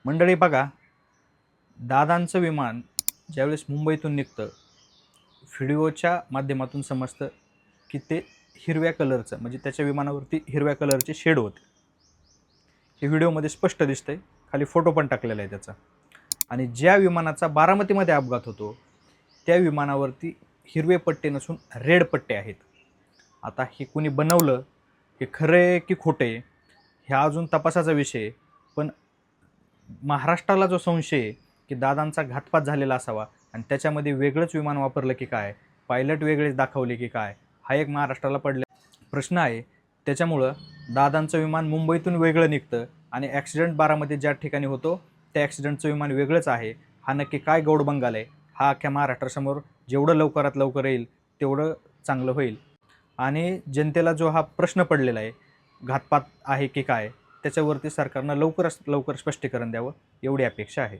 मंडळी बघा, दादांचं विमान ज्यावेळेस मुंबईतून निघतं, व्हिडिओच्या माध्यमातून समजतं की ते हिरव्या कलरचं, म्हणजे त्याच्या विमानावरती हिरव्या कलरचे शेड होते. हे व्हिडिओमध्ये स्पष्ट दिसतंय, खाली फोटो पण टाकलेला आहे त्याचा. आणि ज्या विमानाचा बारामतीमध्ये अपघात होतो त्या विमानावरती हिरवे पट्टे नसून रेड पट्टे आहेत. आता हे कोणी बनवलं, हे खरे की खोटे, ह्या अजून तपासाचा विषय. पण महाराष्ट्राला जो संशय आहे की दादांचा घातपात झालेला असावा आणि त्याच्यामध्ये वेगळंच विमान वापरलं की काय, पायलट वेगळेच दाखवले की काय, हा एक महाराष्ट्राला पडले प्रश्न आहे. त्याच्यामुळं दादांचं विमान मुंबईतून वेगळं निघतं आणि ॲक्सिडेंट बारामतीत ज्या ठिकाणी होतो त्या ॲक्सिडेंटचं विमान वेगळंच आहे. हा नक्की काय गौडबंगाल आहे, हा अख्ख्या महाराष्ट्रासमोर जेवढं लवकरात लवकर येईल तेवढं चांगलं होईल. आणि जनतेला जो हा प्रश्न पडलेला आहे, घातपात आहे की काय, त्याच्यावरती सरकारनं लवकरात लवकर स्पष्टीकरण द्यावं, एवढी अपेक्षा आहे.